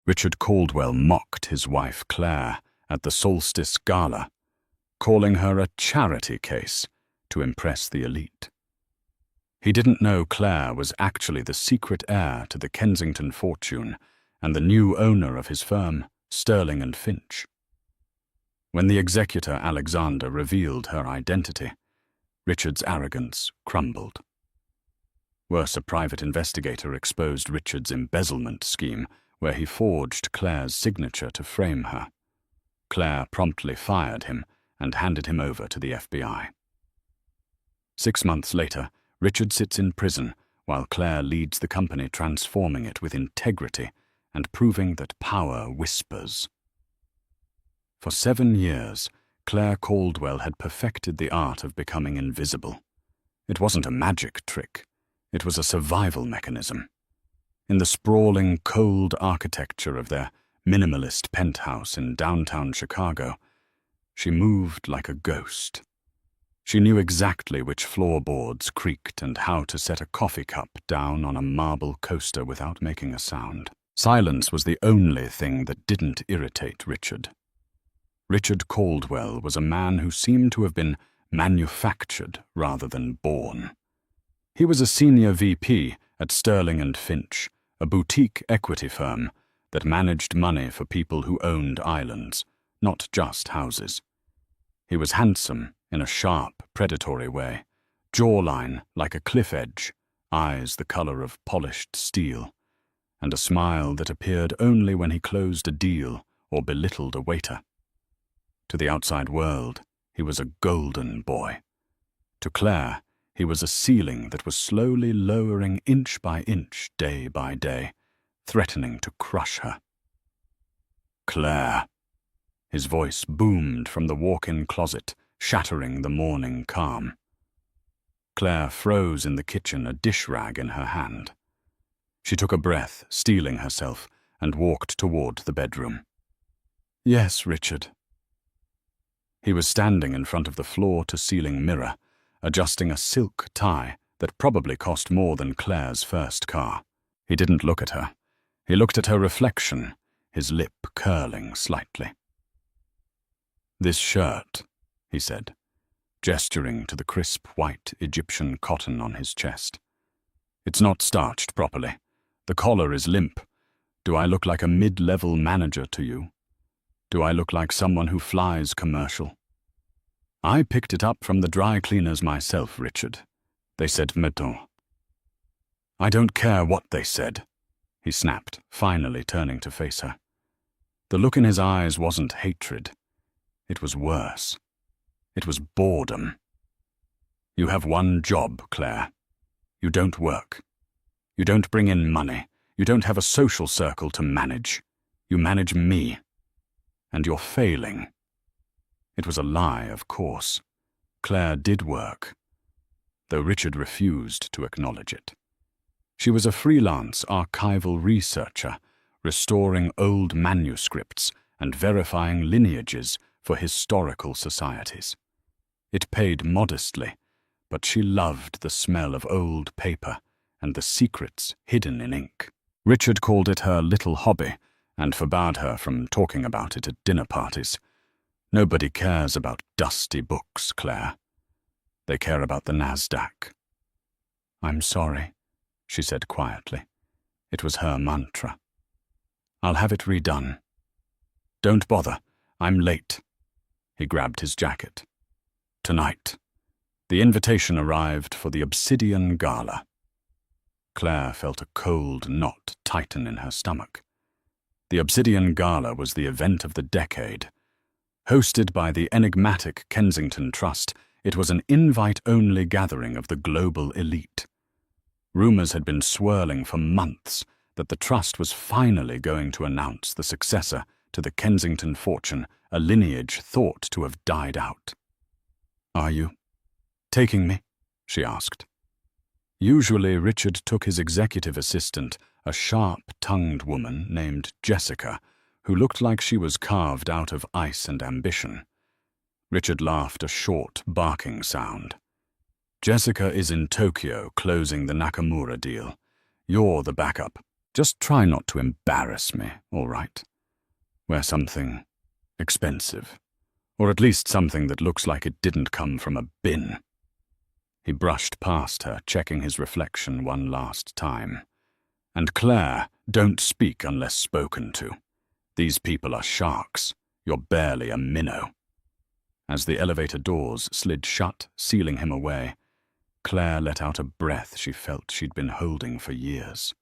Richard Caldwell mocked his wife Claire at the Solstice Gala, calling her a charity case to impress the elite. He didn't know Claire was actually the secret heir to the Kensington fortune and the new owner of his firm, Sterling and Finch. When the executor Alexander revealed her identity, Richard's arrogance crumbled. Worse, a private investigator exposed Richard's embezzlement scheme, where he forged Claire's signature to frame her. Claire promptly fired him and handed him over to the FBI. 6 months later, Richard sits in prison while Claire leads the company, transforming it with integrity and proving that power whispers. For 7 years, Claire Caldwell had perfected the art of becoming invisible. It wasn't a magic trick. It was a survival mechanism. In the sprawling, cold architecture of their minimalist penthouse in downtown Chicago, she moved like a ghost. She knew exactly which floorboards creaked and how to set a coffee cup down on a marble coaster without making a sound. Silence was the only thing that didn't irritate Richard. Richard Caldwell was a man who seemed to have been manufactured rather than born. He was a senior VP at Sterling and Finch, a boutique equity firm that managed money for people who owned islands, not just houses. He was handsome in a sharp, predatory way, jawline like a cliff edge, eyes the color of polished steel, and a smile that appeared only when he closed a deal or belittled a waiter. To the outside world, he was a golden boy. To Claire, he was a ceiling that was slowly lowering inch by inch, day by day, threatening to crush her. "Claire." His voice boomed from the walk-in closet, shattering the morning calm. Claire froze in the kitchen, a dish rag in her hand. She took a breath, steeling herself, and walked toward the bedroom. "Yes, Richard." He was standing in front of the floor-to-ceiling mirror, adjusting a silk tie that probably cost more than Claire's first car. He didn't look at her. He looked at her reflection, his lip curling slightly. "This shirt," he said, gesturing to the crisp white Egyptian cotton on his chest. "It's not starched properly. The collar is limp. Do I look like a mid-level manager to you? Do I look like someone who flies commercial?" "I picked it up from the dry cleaners myself, Richard. They said mettons." "I don't care what they said," he snapped, finally turning to face her. The look in his eyes wasn't hatred. It was worse. It was boredom. "You have one job, Claire. You don't work. You don't bring in money. You don't have a social circle to manage. You manage me. And you're failing." It was a lie, of course. Claire did work, though Richard refused to acknowledge it. She was a freelance archival researcher, restoring old manuscripts and verifying lineages for historical societies. It paid modestly, but she loved the smell of old paper and the secrets hidden in ink. Richard called it her little hobby and forbade her from talking about it at dinner parties. "Nobody cares about dusty books, Claire. They care about the NASDAQ." "I'm sorry," she said quietly. It was her mantra. "I'll have it redone." "Don't bother. I'm late." He grabbed his jacket. "Tonight." The invitation arrived for the Obsidian Gala. Claire felt a cold knot tighten in her stomach. The Obsidian Gala was the event of the decade. Hosted by the enigmatic Kensington Trust, it was an invite-only gathering of the global elite. Rumors had been swirling for months that the Trust was finally going to announce the successor to the Kensington fortune, a lineage thought to have died out. "Are you taking me?" she asked. Usually, Richard took his executive assistant, a sharp-tongued woman named Jessica, who looked like she was carved out of ice and ambition. Richard laughed a short, barking sound. "Jessica is in Tokyo closing the Nakamura deal. You're the backup. Just try not to embarrass me, all right? Wear something expensive, or at least something that looks like it didn't come from a bin." He brushed past her, checking his reflection one last time. "And Claire, don't speak unless spoken to. These people are sharks. You're barely a minnow." As the elevator doors slid shut, sealing him away, Claire let out a breath she felt she'd been holding for years.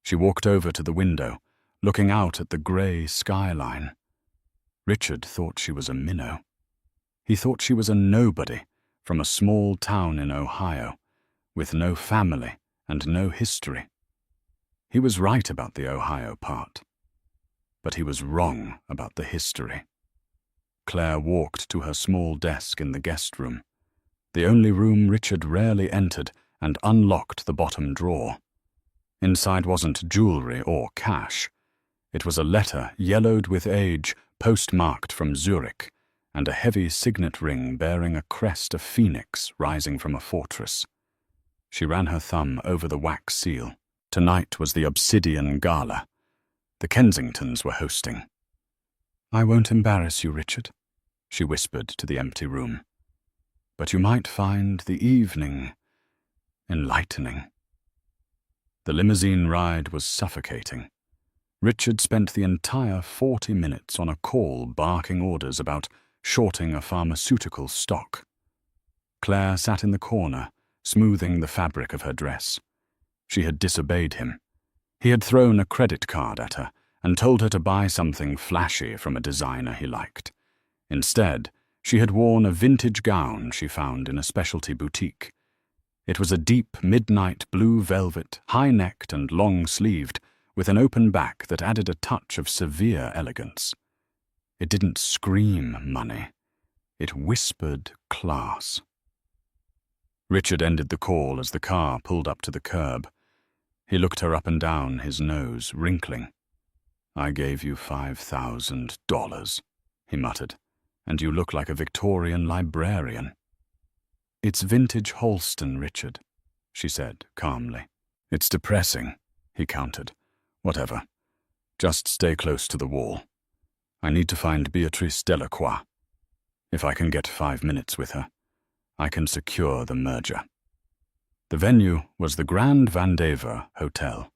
She walked over to the window, looking out at the grey skyline. Richard thought she was a minnow. He thought she was a nobody from a small town in Ohio, with no family and no history. He was right about the Ohio part, but he was wrong about the history. Claire walked to her small desk in the guest room, the only room Richard rarely entered, and unlocked the bottom drawer. Inside wasn't jewelry or cash. It was a letter yellowed with age, postmarked from Zurich, and a heavy signet ring bearing a crest of phoenix rising from a fortress. She ran her thumb over the wax seal. Tonight was the Obsidian Gala. The Kensingtons were hosting. "I won't embarrass you, Richard," she whispered to the empty room. "But you might find the evening enlightening." The limousine ride was suffocating. Richard spent the entire 40 minutes on a call barking orders about shorting a pharmaceutical stock. Claire sat in the corner, smoothing the fabric of her dress. She had disobeyed him. He had thrown a credit card at her and told her to buy something flashy from a designer he liked. Instead, she had worn a vintage gown she found in a specialty boutique. It was a deep midnight blue velvet, high-necked and long-sleeved, with an open back that added a touch of severe elegance. It didn't scream money. It whispered class. Richard ended the call as the car pulled up to the curb. He looked her up and down, his nose wrinkling. "I gave you $5,000, he muttered, "and you look like a Victorian librarian." "It's vintage Holston, Richard," she said calmly. "It's depressing," he countered. "Whatever. Just stay close to the wall. I need to find Beatrice Delacroix. If I can get 5 minutes with her, I can secure the merger." The venue was the Grand Vandever Hotel,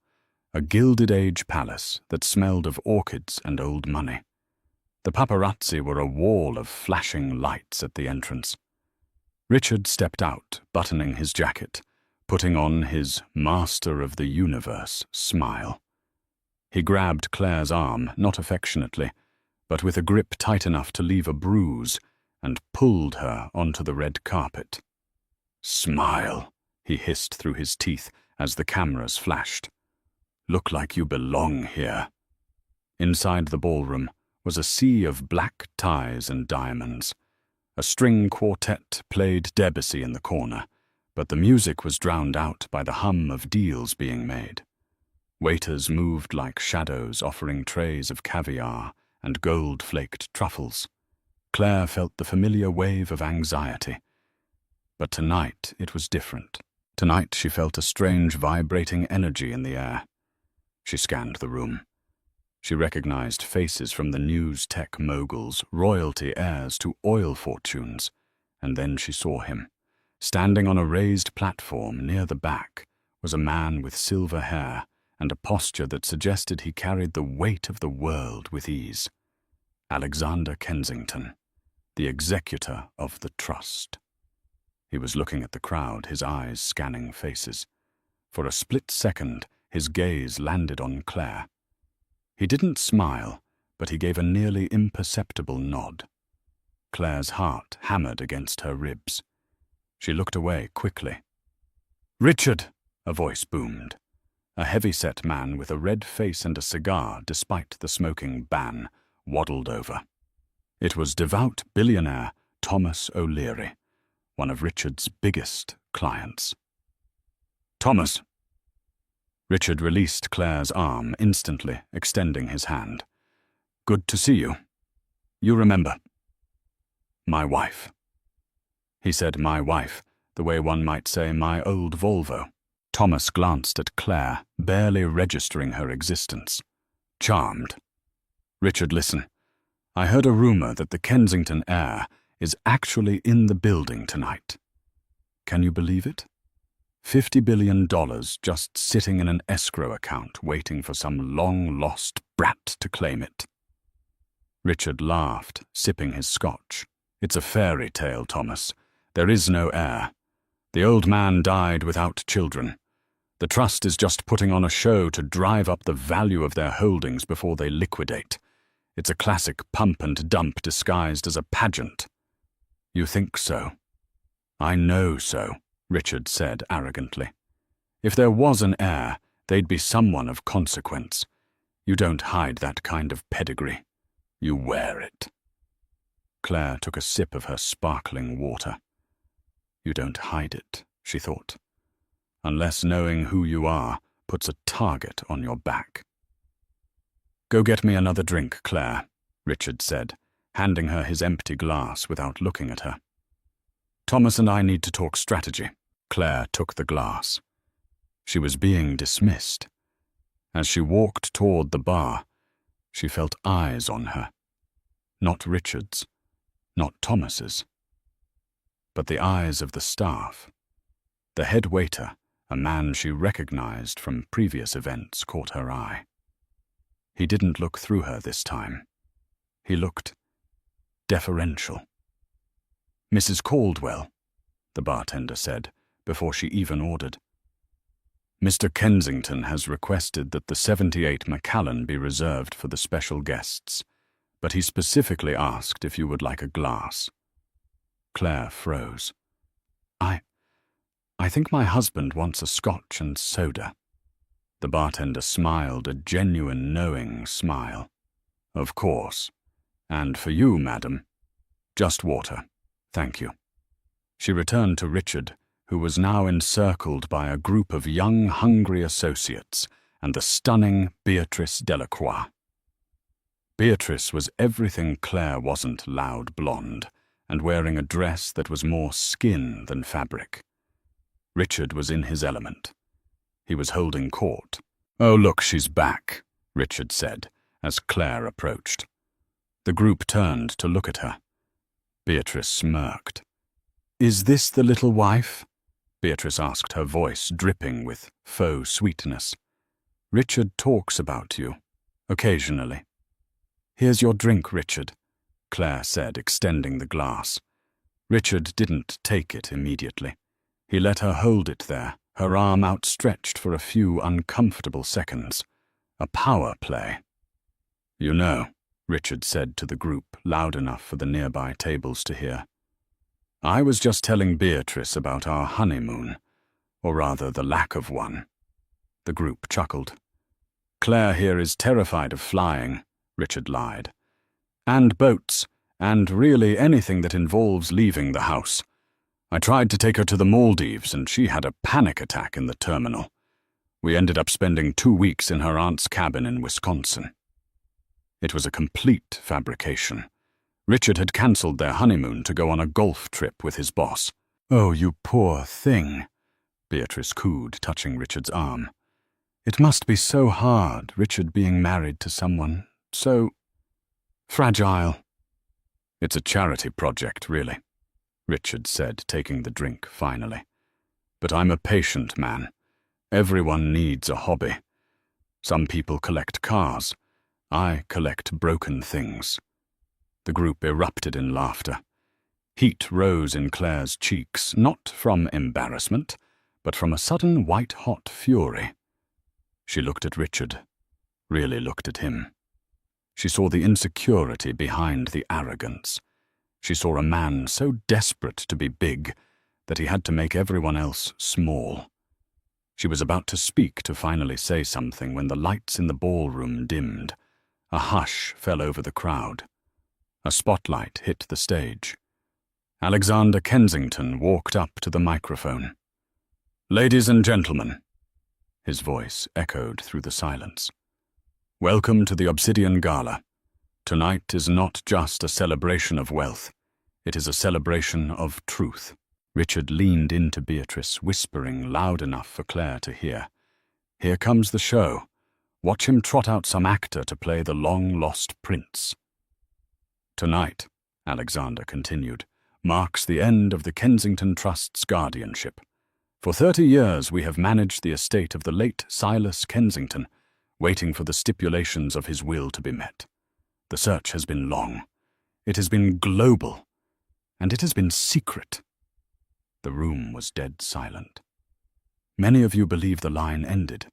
a Gilded Age palace that smelled of orchids and old money. The paparazzi were a wall of flashing lights at the entrance. Richard stepped out, buttoning his jacket, putting on his master of the universe smile. He grabbed Claire's arm, not affectionately, but with a grip tight enough to leave a bruise, and pulled her onto the red carpet. "Smile," he hissed through his teeth as the cameras flashed. "Look like you belong here." Inside the ballroom was a sea of black ties and diamonds. A string quartet played Debussy in the corner, but the music was drowned out by the hum of deals being made. Waiters moved like shadows, offering trays of caviar and gold-flaked truffles. Claire felt the familiar wave of anxiety. But tonight it was different. Tonight she felt a strange vibrating energy in the air. She scanned the room. She recognized faces from the news tech moguls, royalty heirs to oil fortunes, and then she saw him. Standing on a raised platform near the back was a man with silver hair and a posture that suggested he carried the weight of the world with ease. Alexander Kensington, the executor of the trust. He was looking at the crowd, his eyes scanning faces. For a split second, his gaze landed on Claire. He didn't smile, but he gave a nearly imperceptible nod. Claire's heart hammered against her ribs. She looked away quickly. "Richard!" a voice boomed. A heavy-set man with a red face and a cigar, despite the smoking ban, waddled over. It was devout billionaire Thomas O'Leary, one of Richard's biggest clients. "Thomas!" Richard released Claire's arm instantly, extending his hand. "Good to see you. You remember." "My wife." He said "my wife," the way one might say "my old Volvo." Thomas glanced at Claire, barely registering her existence. Charmed. Richard, listen. I heard a rumor that the Kensington heir is actually in the building tonight. Can you believe it? $50 billion just sitting in an escrow account waiting for some long-lost brat to claim it. Richard laughed, sipping his scotch. It's a fairy tale, Thomas. There is no heir. The old man died without children. The trust is just putting on a show to drive up the value of their holdings before they liquidate. It's a classic pump and dump disguised as a pageant. You think so? I know so, Richard said arrogantly. If there was an heir, they'd be someone of consequence. You don't hide that kind of pedigree. You wear it. Claire took a sip of her sparkling water. You don't hide it, she thought, unless knowing who you are puts a target on your back. Go get me another drink, Claire, Richard said, handing her his empty glass without looking at her. Thomas and I need to talk strategy. Claire took the glass. She was being dismissed. As she walked toward the bar, she felt eyes on her. Not Richard's, not Thomas's, but the eyes of the staff. The head waiter, a man she recognized from previous events, caught her eye. He didn't look through her this time. He looked deferential. Mrs. Caldwell, the bartender said, before she even ordered. Mr. Kensington has requested that the 78 Macallan be reserved for the special guests, but he specifically asked if you would like a glass. Claire froze. I think my husband wants a scotch and soda. The bartender smiled a genuine knowing smile. Of course. And for you, madam, just water. Thank you. She returned to Richard, who was now encircled by a group of young, hungry associates and the stunning Beatrice Delacroix. Beatrice was everything Claire wasn't, loud blonde, and wearing a dress that was more skin than fabric. Richard was in his element. He was holding court. Oh, look, she's back, Richard said, as Claire approached. The group turned to look at her. Beatrice smirked. Is this the little wife? Beatrice asked, her voice dripping with faux sweetness. Richard talks about you, occasionally. Here's your drink, Richard, Claire said, extending the glass. Richard didn't take it immediately. He let her hold it there, her arm outstretched for a few uncomfortable seconds. A power play. You know, Richard said to the group, loud enough for the nearby tables to hear. I was just telling Beatrice about our honeymoon, or rather the lack of one. The group chuckled. Claire here is terrified of flying, Richard lied. And boats, and really anything that involves leaving the house. I tried to take her to the Maldives, and she had a panic attack in the terminal. We ended up spending 2 weeks in her aunt's cabin in Wisconsin. It was a complete fabrication. Richard had cancelled their honeymoon to go on a golf trip with his boss. Oh, you poor thing, Beatrice cooed, touching Richard's arm. It must be so hard, Richard being married to someone so fragile. It's a charity project, really, Richard said, taking the drink finally. But I'm a patient man. Everyone needs a hobby. Some people collect cars. I collect broken things. The group erupted in laughter. Heat rose in Claire's cheeks, not from embarrassment, but from a sudden white-hot fury. She looked at Richard, really looked at him. She saw the insecurity behind the arrogance. She saw a man so desperate to be big that he had to make everyone else small. She was about to speak, to finally say something, when the lights in the ballroom dimmed. A hush fell over the crowd. A spotlight hit the stage. Alexander Kensington walked up to the microphone. Ladies and gentlemen, his voice echoed through the silence. Welcome to the Obsidian Gala. Tonight is not just a celebration of wealth. It is a celebration of truth. Richard leaned into Beatrice, whispering loud enough for Claire to hear. "Here comes the show. Watch him trot out some actor to play the long-lost prince." "Tonight," Alexander continued, "marks the end of the Kensington Trust's guardianship. For 30 years we have managed the estate of the late Silas Kensington, waiting for the stipulations of his will to be met. The search has been long. It has been global. And it has been secret." The room was dead silent. "Many of you believe the line ended.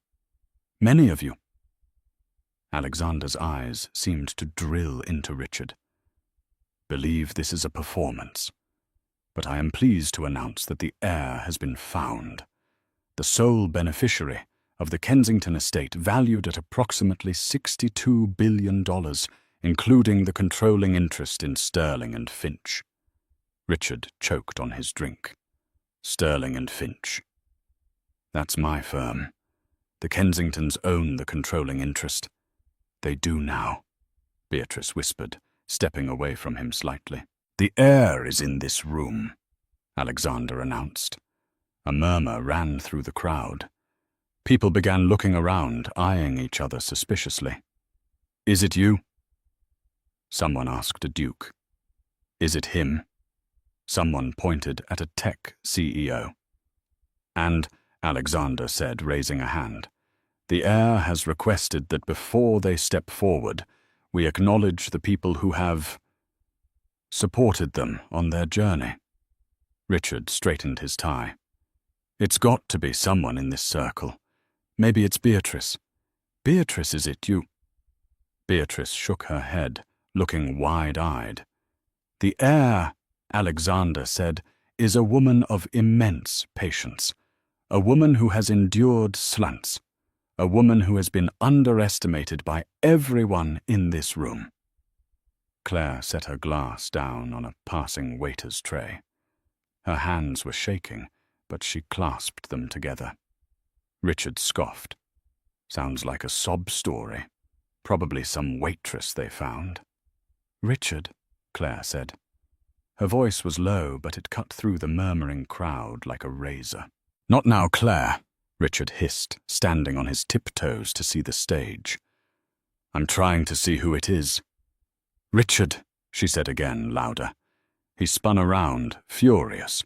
Many of you." Alexander's eyes seemed to drill into Richard. "Believe this is a performance. But I am pleased to announce that the heir has been found. The sole beneficiary of the Kensington estate, valued at approximately $62 billion, including the controlling interest in Sterling and Finch." Richard choked on his drink. "Sterling and Finch. That's my firm. The Kensingtons own the controlling interest. They do now," Beatrice whispered, stepping away from him slightly. "The heir is in this room," Alexander announced. A murmur ran through the crowd. People began looking around, eyeing each other suspiciously. "Is it you?" Someone asked a duke. "Is it him?" Someone pointed at a tech CEO. "And," Alexander said, raising a hand, "the heir has requested that before they step forward, we acknowledge the people who have supported them on their journey." Richard straightened his tie. "It's got to be someone in this circle. Maybe it's Beatrice. Beatrice, is it you?" Beatrice shook her head, looking wide-eyed. "The heir," Alexander said, "is a woman of immense patience. A woman who has endured slants. A woman who has been underestimated by everyone in this room." Claire set her glass down on a passing waiter's tray. Her hands were shaking, but she clasped them together. Richard scoffed. "Sounds like a sob story. Probably some waitress they found." "Richard," Claire said. Her voice was low, but it cut through the murmuring crowd like a razor. "Not now, Claire," Richard hissed, standing on his tiptoes to see the stage. "I'm trying to see who it is." "Richard," she said again, louder. He spun around, furious.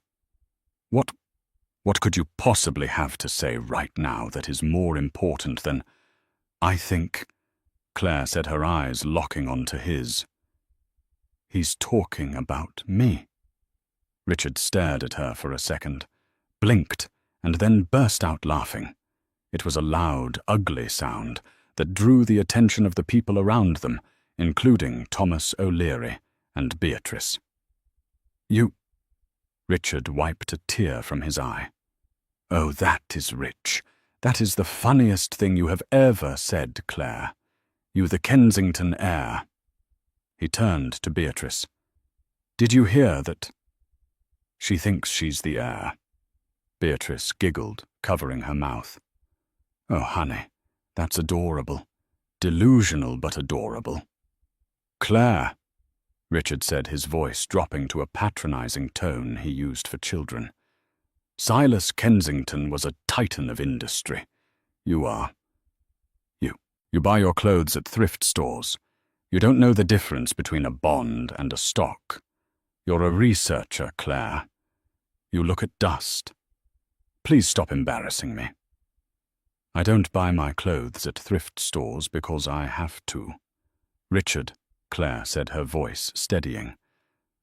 What could you possibly have to say right now that is more important than—" "I think," Claire said, her eyes locking onto his. "He's talking about me." Richard stared at her for a second, blinked, and then burst out laughing. It was a loud, ugly sound that drew the attention of the people around them, including Thomas O'Leary and Beatrice. "You—" Richard wiped a tear from his eye. "Oh, that is rich. That is the funniest thing you have ever said, Claire. You the Kensington heir." He turned to Beatrice. "Did you hear that?" "She thinks she's the heir." Beatrice giggled, covering her mouth. "Oh, honey, that's adorable. Delusional but adorable." "Claire," Richard said, his voice dropping to a patronizing tone he used for children. "Silas Kensington was a titan of industry. You are. You buy your clothes at thrift stores. You don't know the difference between a bond and a stock. You're a researcher, Claire. You look at dust. Please stop embarrassing me." "I don't buy my clothes at thrift stores because I have to." "Richard," Claire said, her voice steadying,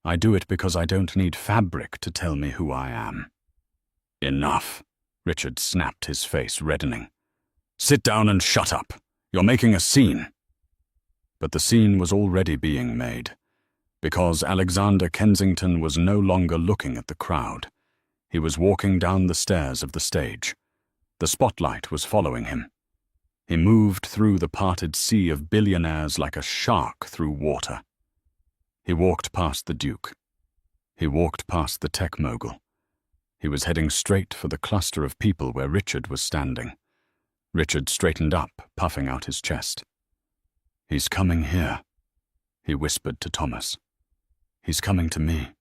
"I do it because I don't need fabric to tell me who I am." "Enough," Richard snapped, his face reddening. "Sit down and shut up. You're making a scene." But the scene was already being made, because Alexander Kensington was no longer looking at the crowd. He was walking down the stairs of the stage. The spotlight was following him. He moved through the parted sea of billionaires like a shark through water. He walked past the Duke. He walked past the tech mogul. He was heading straight for the cluster of people where Richard was standing. Richard straightened up, puffing out his chest. "He's coming here," he whispered to Thomas. "He's coming to me."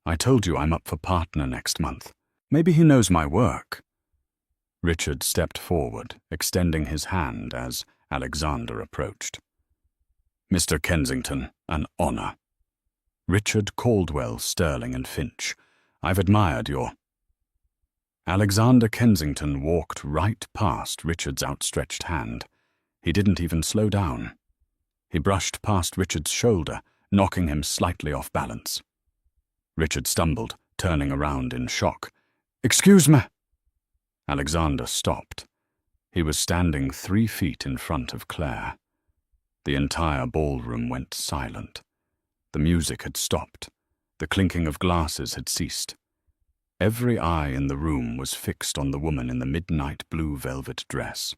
I told you I'm up for partner next month. Maybe he knows my work." Richard stepped forward, extending his hand as Alexander approached. "Mr. Kensington, an honor. Richard Caldwell, Sterling and Finch. I've admired your—" Alexander Kensington walked right past Richard's outstretched hand. He didn't even slow down. He brushed past Richard's shoulder, knocking him slightly off balance. Richard stumbled, turning around in shock. "Excuse me." Alexander stopped. He was standing 3 feet in front of Claire. The entire ballroom went silent. The music had stopped. The clinking of glasses had ceased. Every eye in the room was fixed on the woman in the midnight blue velvet dress.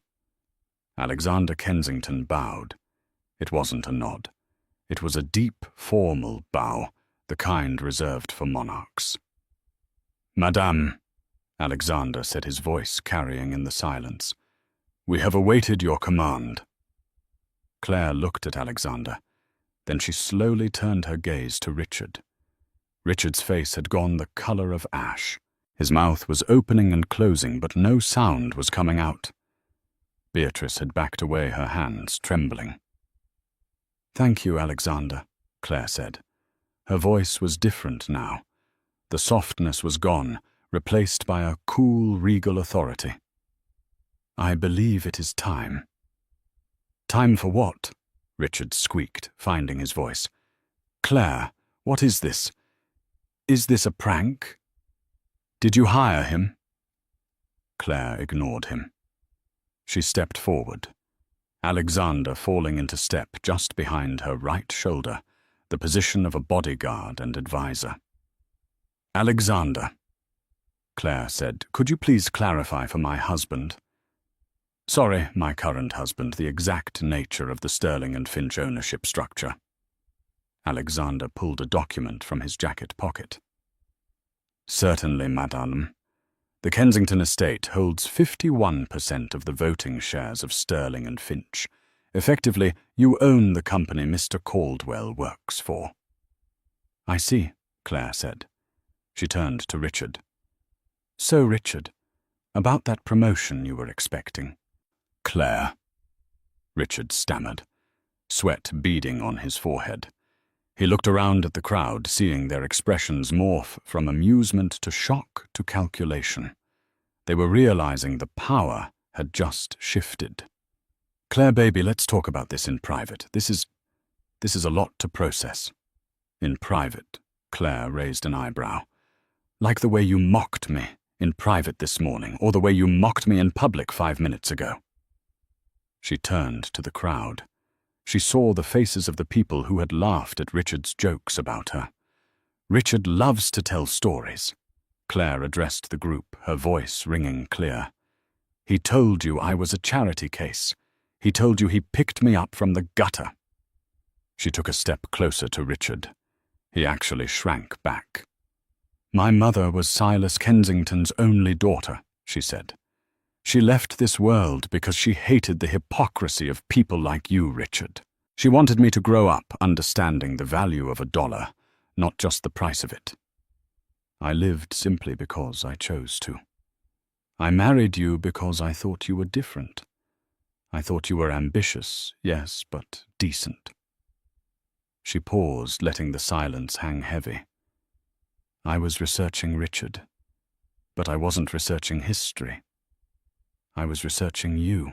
Alexander Kensington bowed. It wasn't a nod. It was a deep, formal bow, the kind reserved for monarchs. "Madame," Alexander said, his voice carrying in the silence, "we have awaited your command." Claire looked at Alexander. Then she slowly turned her gaze to Richard. Richard's face had gone the color of ash. His mouth was opening and closing, but no sound was coming out. Beatrice had backed away, her hands trembling. "Thank you, Alexander," Claire said. Her voice was different now. The softness was gone, replaced by a cool, regal authority. "I believe it is time." "Time for what?" Richard squeaked, finding his voice. "Claire, what is this? Is this a prank? Did you hire him?" Claire ignored him. She stepped forward, Alexander falling into step just behind her right shoulder, the position of a bodyguard and advisor. "Alexander," Claire said, "could you please clarify for my husband? Sorry, my current husband, the exact nature of the Sterling and Finch ownership structure." Alexander pulled a document from his jacket pocket. "Certainly, madame. The Kensington estate holds 51% of the voting shares of Sterling and Finch. Effectively, you own the company Mr. Caldwell works for." "I see," Claire said. She turned to Richard. "So, Richard, about that promotion you were expecting." "Claire," Richard stammered, sweat beading on his forehead. He looked around at the crowd, seeing their expressions morph from amusement to shock to calculation. They were realizing the power had just shifted. "Claire, baby, let's talk about this in private. This is a lot to process." "In private?" Claire raised an eyebrow. "Like the way you mocked me in private this morning, or the way you mocked me in public 5 minutes ago." She turned to the crowd. She saw the faces of the people who had laughed at Richard's jokes about her. "Richard loves to tell stories." Claire addressed the group, her voice ringing clear. "He told you I was a charity case. He told you he picked me up from the gutter." She took a step closer to Richard. He actually shrank back. "My mother was Silas Kensington's only daughter," she said. "She left this world because she hated the hypocrisy of people like you, Richard. She wanted me to grow up understanding the value of $1, not just the price of it. I lived simply because I chose to. I married you because I thought you were different. I thought you were ambitious, yes, but decent." She paused, letting the silence hang heavy. "I was researching Richard, but I wasn't researching history. I was researching you."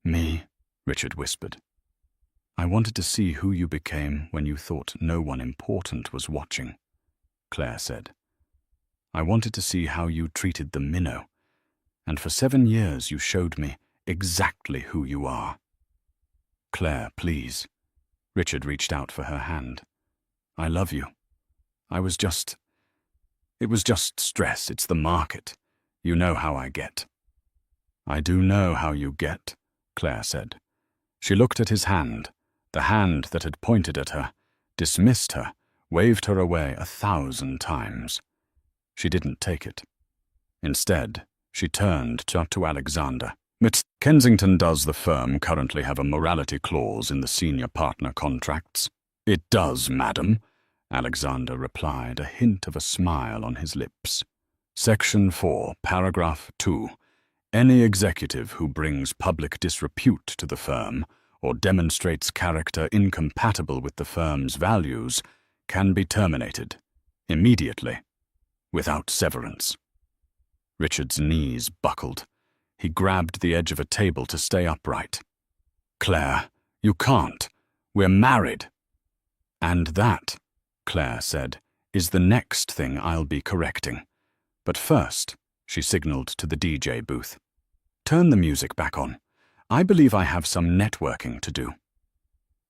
"Me?" Richard whispered. "I wanted to see who you became when you thought no one important was watching," Claire said. "I wanted to see how you treated the minnow, and for 7 years you showed me exactly who you are." "Claire, please." Richard reached out for her hand. "I love you. It was just stress. It's the market. You know how I get." "I do know how you get," Claire said. She looked at his hand, the hand that had pointed at her, dismissed her, waved her away 1,000 times. She didn't take it. Instead, she turned to Alexander. "Miss Kensington, does the firm currently have a morality clause in the senior partner contracts?" "It does, madam. Alexander replied, a hint of a smile on his lips. Section 4, Paragraph 2. Any executive who brings public disrepute to the firm or demonstrates character incompatible with the firm's values can be terminated, immediately, without severance. Richard's knees buckled. He grabbed the edge of a table to stay upright. Claire, you can't. We're married. And that, Claire said, is the next thing I'll be correcting. But first, she signaled to the DJ booth. Turn the music back on. I believe I have some networking to do.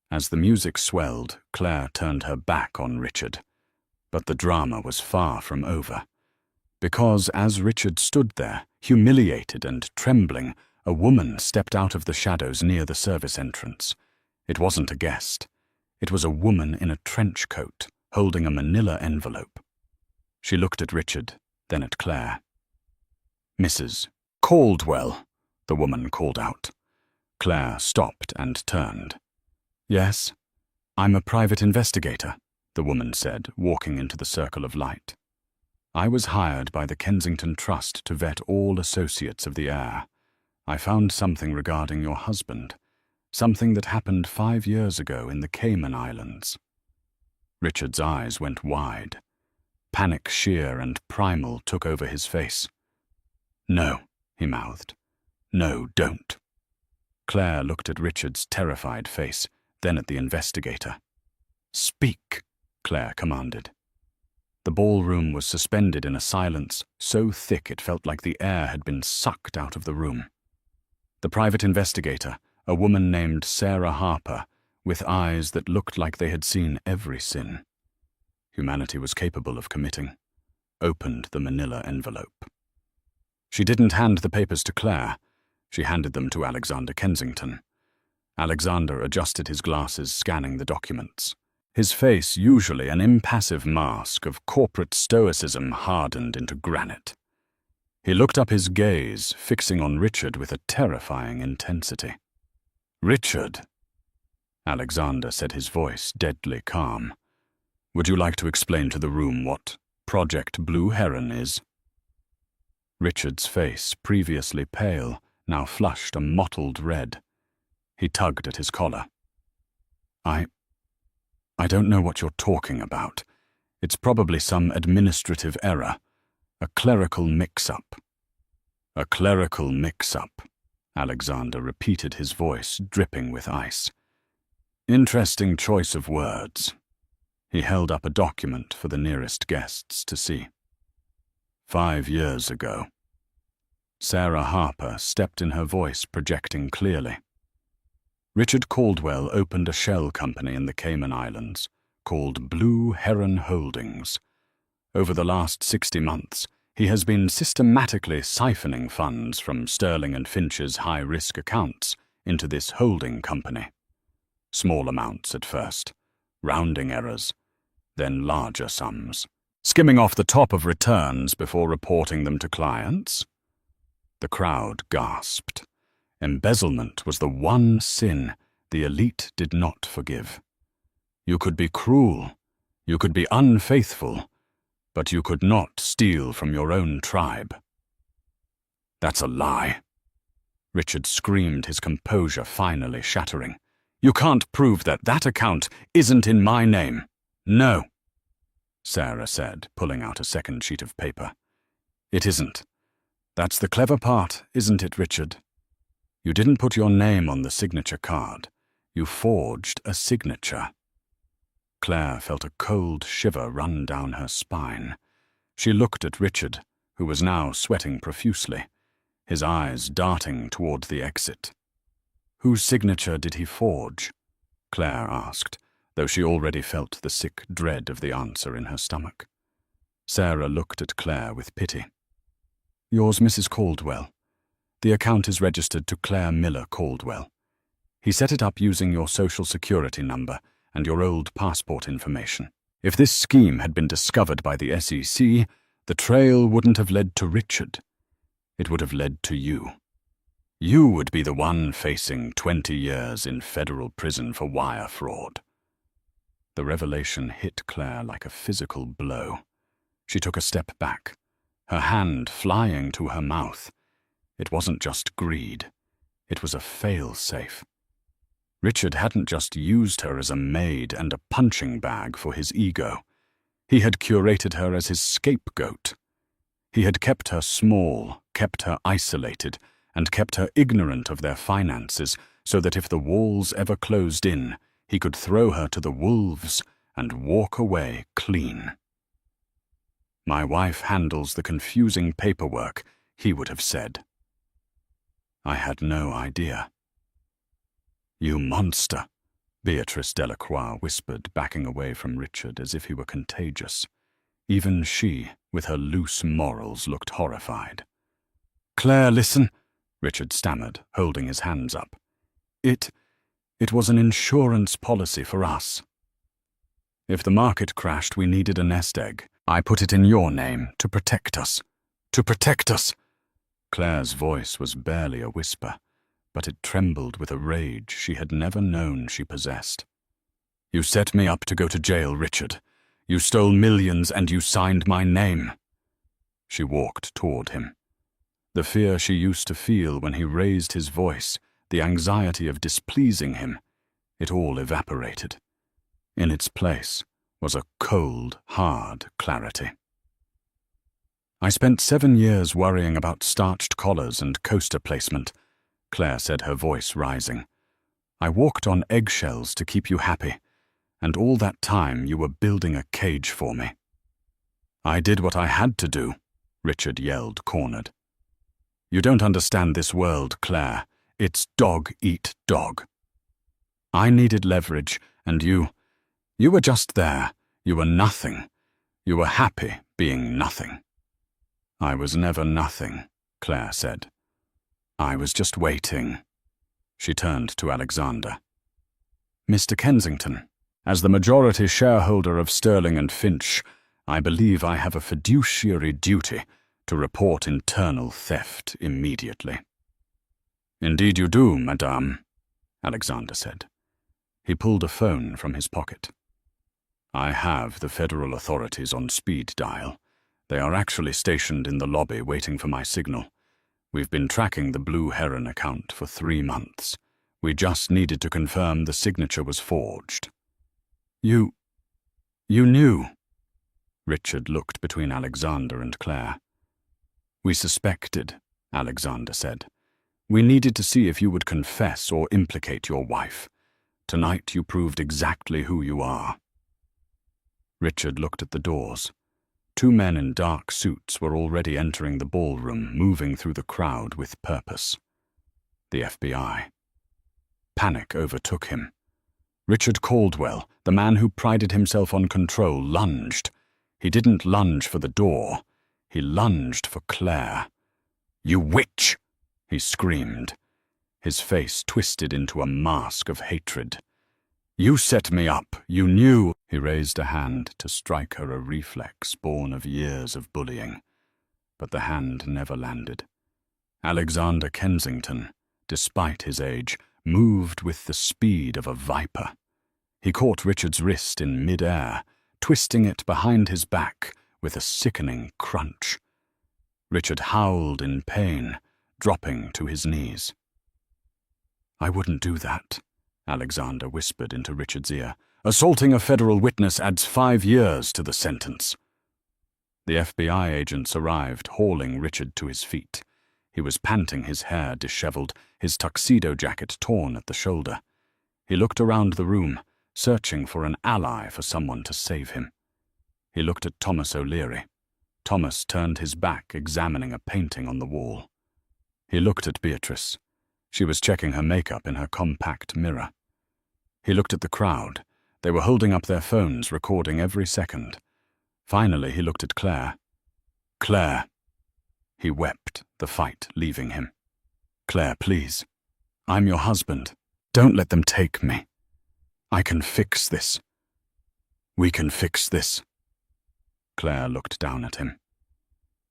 As the music swelled, Claire turned her back on Richard. But the drama was far from over. Because as Richard stood there, humiliated and trembling, a woman stepped out of the shadows near the service entrance. It wasn't a guest. It was a woman in a trench coat, holding a manila envelope. She looked at Richard, then at Claire. Mrs. Caldwell, the woman called out. Claire stopped and turned. Yes, I'm a private investigator, the woman said, walking into the circle of light. I was hired by the Kensington Trust to vet all associates of the Heir. I found something regarding your husband, something that happened 5 years ago in the Cayman Islands. Richard's eyes went wide. Panic sheer and primal took over his face. No, he mouthed. No, don't. Claire looked at Richard's terrified face, then at the investigator. Speak, Claire commanded. The ballroom was suspended in a silence so thick it felt like the air had been sucked out of the room. The private investigator, a woman named Sarah Harper, with eyes that looked like they had seen every sin humanity was capable of committing, opened the manila envelope. She didn't hand the papers to Claire. She handed them to Alexander Kensington. Alexander adjusted his glasses, scanning the documents. His face, usually an impassive mask of corporate stoicism, hardened into granite. He looked up, his gaze fixing on Richard with a terrifying intensity. Richard, Alexander said, his voice deadly calm. Would you like to explain to the room what Project Blue Heron is? Richard's face, previously pale, now flushed a mottled red. He tugged at his collar. I don't know what you're talking about. It's probably some administrative error, a clerical mix-up. A clerical mix-up, Alexander repeated, his voice dripping with ice. Interesting choice of words. He held up a document for the nearest guests to see. 5 years ago. Sarah Harper stepped in, her voice projecting clearly. Richard Caldwell opened a shell company in the Cayman Islands called Blue Heron Holdings. Over the last 60 months, he has been systematically siphoning funds from Sterling and Finch's high-risk accounts into this holding company. Small amounts at first, rounding errors, then larger sums, skimming off the top of returns before reporting them to clients. The crowd gasped. Embezzlement was the one sin the elite did not forgive. You could be cruel, you could be unfaithful, but you could not steal from your own tribe. That's a lie. Richard screamed, his composure finally shattering. You can't prove that that account isn't in my name. No, Sarah said, pulling out a second sheet of paper. It isn't. That's the clever part, isn't it, Richard? You didn't put your name on the signature card. You forged a signature. Claire felt a cold shiver run down her spine. She looked at Richard, who was now sweating profusely, his eyes darting toward the exit. Whose signature did he forge? Claire asked, though she already felt the sick dread of the answer in her stomach. Sarah looked at Claire with pity. Yours, Mrs. Caldwell. The account is registered to Claire Miller Caldwell. He set it up using your social security number and your old passport information. If this scheme had been discovered by the SEC, the trail wouldn't have led to Richard. It would have led to you. You would be the one facing 20 years in federal prison for wire fraud. The revelation hit Claire like a physical blow. She took a step back, her hand flying to her mouth. It wasn't just greed. It was a fail-safe. Richard hadn't just used her as a maid and a punching bag for his ego. He had curated her as his scapegoat. He had kept her small, kept her isolated, and kept her ignorant of their finances so that if the walls ever closed in, he could throw her to the wolves and walk away clean. "My wife handles the confusing paperwork," he would have said. I had no idea. "You monster," Beatrice Delacroix whispered, backing away from Richard as if he were contagious. Even she, with her loose morals, looked horrified. "Claire, listen," Richard stammered, holding his hands up. It was an insurance policy for us. If the market crashed, we needed a nest egg. I put it in your name to protect us. To protect us!" Claire's voice was barely a whisper, but it trembled with a rage she had never known she possessed. "You set me up to go to jail, Richard. You stole millions and you signed my name." She walked toward him. The fear she used to feel when he raised his voice, the anxiety of displeasing him, it all evaporated. In its place was a cold, hard clarity. "I spent 7 years worrying about starched collars and coaster placement," Claire said, her voice rising. "I walked on eggshells to keep you happy, and all that time you were building a cage for me." "I did what I had to do," Richard yelled, cornered. "You don't understand this world, Claire. It's dog eat dog. I needed leverage, and you were just there. You were nothing. You were happy being nothing." "I was never nothing," Claire said. "I was just waiting." She turned to Alexander. "Mr. Kensington, as the majority shareholder of Sterling and Finch, I believe I have a fiduciary duty to report internal theft immediately." "Indeed you do, madame," Alexander said. He pulled a phone from his pocket. "I have the federal authorities on speed dial. They are actually stationed in the lobby waiting for my signal. We've been tracking the Blue Heron account for 3 months. We just needed to confirm the signature was forged." You knew?" Richard looked between Alexander and Claire. "We suspected," Alexander said. "We needed to see if you would confess or implicate your wife. Tonight you proved exactly who you are." Richard looked at the doors. 2 men in dark suits were already entering the ballroom, moving through the crowd with purpose. The FBI. Panic overtook him. Richard Caldwell, the man who prided himself on control, lunged. He didn't lunge for the door. He lunged for Claire. "You witch!" he screamed. His face twisted into a mask of hatred. "You set me up. You knew." He raised a hand to strike her, a reflex born of years of bullying. But the hand never landed. Alexander Kensington, despite his age, moved with the speed of a viper. He caught Richard's wrist in mid-air, twisting it behind his back with a sickening crunch. Richard howled in pain, dropping to his knees. "I wouldn't do that," Alexander whispered into Richard's ear. "Assaulting a federal witness adds 5 years to the sentence." The FBI agents arrived, hauling Richard to his feet. He was panting, his hair disheveled, his tuxedo jacket torn at the shoulder. He looked around the room, searching for an ally, for someone to save him. He looked at Thomas O'Leary. Thomas turned his back, examining a painting on the wall. He looked at Beatrice. She was checking her makeup in her compact mirror. He looked at the crowd. They were holding up their phones, recording every second. Finally, he looked at Claire. "Claire." He wept, the fight leaving him. "Claire, please. I'm your husband. Don't let them take me. I can fix this. We can fix this." Claire looked down at him.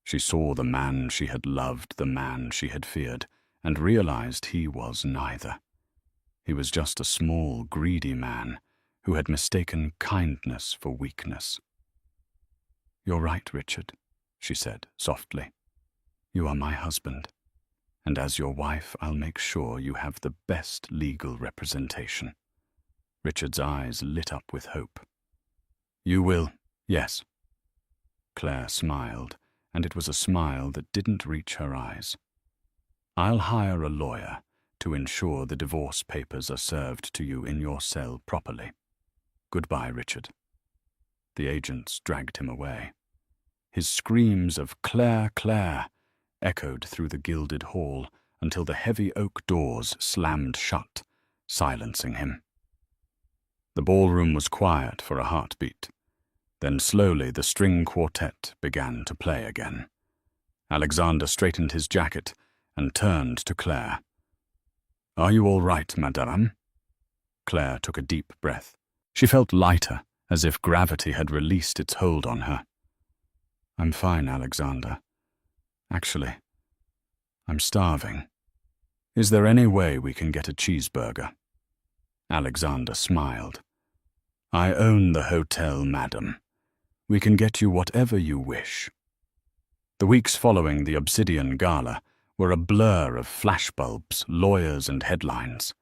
She saw the man she had loved, the man she had feared, and realized he was neither. He was just a small, greedy man, who had mistaken kindness for weakness. "You're right, Richard," she said softly. "You are my husband, and as your wife I'll make sure you have the best legal representation." Richard's eyes lit up with hope. "You will, yes." Claire smiled, and it was a smile that didn't reach her eyes. "I'll hire a lawyer to ensure the divorce papers are served to you in your cell properly. Goodbye, Richard." The agents dragged him away. His screams of "Claire, Claire" echoed through the gilded hall until the heavy oak doors slammed shut, silencing him. The ballroom was quiet for a heartbeat. Then slowly the string quartet began to play again. Alexander straightened his jacket and turned to Claire. "Are you all right, madame?" Claire took a deep breath. She felt lighter, as if gravity had released its hold on her. "I'm fine, Alexander. Actually, I'm starving. Is there any way we can get a cheeseburger?" Alexander smiled. "I own the hotel, madam. We can get you whatever you wish." The weeks following the Obsidian Gala were a blur of flashbulbs, lawyers, and headlines.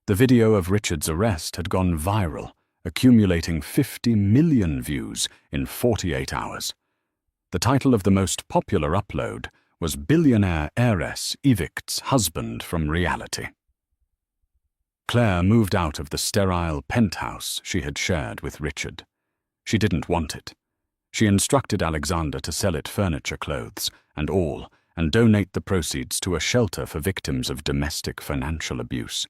The video of Richard's arrest had gone viral, accumulating 50 million views in 48 hours. The title of the most popular upload was "Billionaire Heiress Evicts Husband from Reality." Claire moved out of the sterile penthouse she had shared with Richard. She didn't want it. She instructed Alexander to sell it furniture, clothes, and all, and donate the proceeds to a shelter for victims of domestic financial abuse.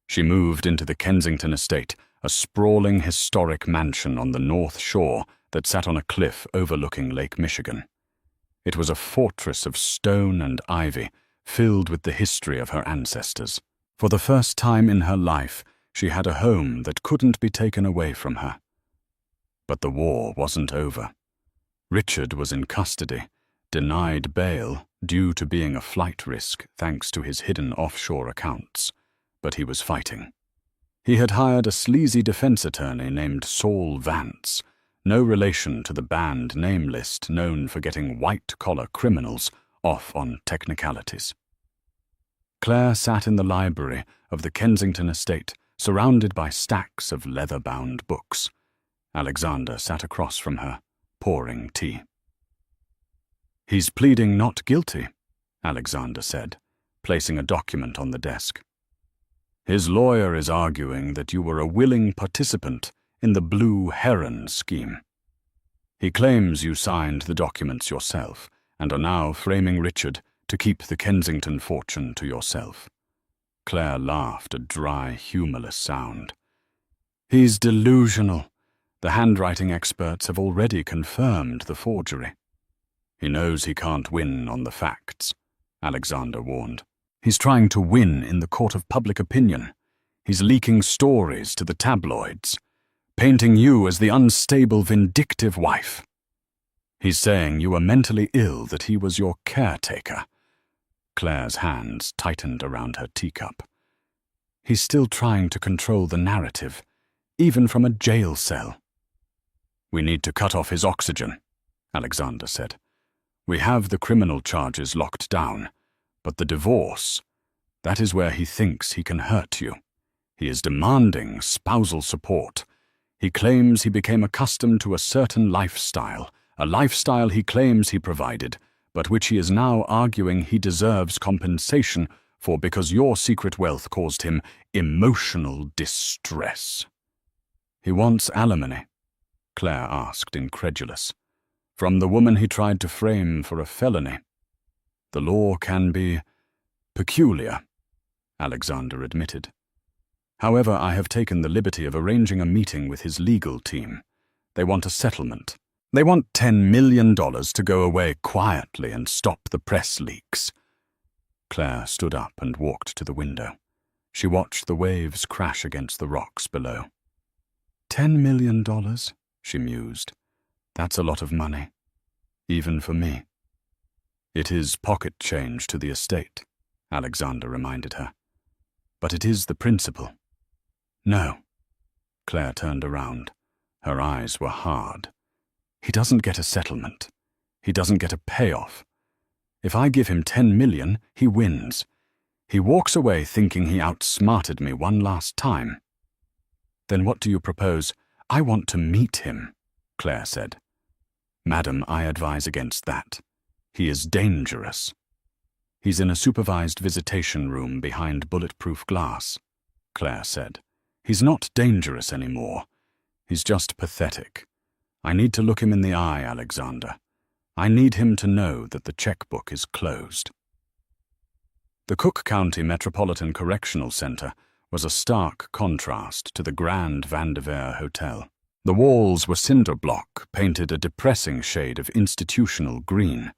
She moved into the Kensington estate, a sprawling historic mansion on the North Shore that sat on a cliff overlooking Lake Michigan. It was a fortress of stone and ivy, filled with the history of her ancestors. For the first time in her life, she had a home that couldn't be taken away from her. But the war wasn't over. Richard was in custody, denied bail due to being a flight risk thanks to his hidden offshore accounts, but he was fighting. He had hired a sleazy defense attorney named Saul Vance, no relation to the banned name list known for getting white-collar criminals off on technicalities. Claire sat in the library of the Kensington estate, surrounded by stacks of leather-bound books. Alexander sat across from her, pouring tea. "He's pleading not guilty," Alexander said, placing a document on the desk. "His lawyer is arguing that you were a willing participant in the Blue Heron scheme. He claims you signed the documents yourself and are now framing Richard to keep the Kensington fortune to yourself." Claire laughed, a dry, humorless sound. "He's delusional. The handwriting experts have already confirmed the forgery." "He knows he can't win on the facts," Alexander warned. "He's trying to win in the court of public opinion. He's leaking stories to the tabloids, painting you as the unstable, vindictive wife. He's saying you were mentally ill, that he was your caretaker." Claire's hands tightened around her teacup. "He's still trying to control the narrative, even from a jail cell." "We need to cut off his oxygen," Alexander said. "We have the criminal charges locked down, but the divorce, that is where he thinks he can hurt you. He is demanding spousal support. He claims he became accustomed to a certain lifestyle, a lifestyle he claims he provided, but which he is now arguing he deserves compensation for because your secret wealth caused him emotional distress." "He wants alimony?" Claire asked, incredulous. "From the woman he tried to frame for a felony?" "The law can be peculiar," Alexander admitted. "However, I have taken the liberty of arranging a meeting with his legal team. They want a settlement. They want $10 million to go away quietly and stop the press leaks." Claire stood up and walked to the window. She watched the waves crash against the rocks below. $10 million, she mused. "That's a lot of money, even for me." "It is pocket change to the estate," Alexander reminded her. "But it is the principle." "No." Claire turned around. Her eyes were hard. He doesn't get a settlement. He doesn't get a payoff. If I give him 10 million, he wins. He walks away thinking he outsmarted me one last time. Then what do you propose? I want to meet him, Claire said. Madam, I advise against that. He is dangerous. He's in a supervised visitation room behind bulletproof glass, Claire said. He's not dangerous anymore. He's just pathetic. I need to look him in the eye, Alexander. I need him to know that the checkbook is closed. The Cook County Metropolitan Correctional Center was a stark contrast to the grand Vanderveer Hotel. The walls were cinder block, painted a depressing shade of institutional green.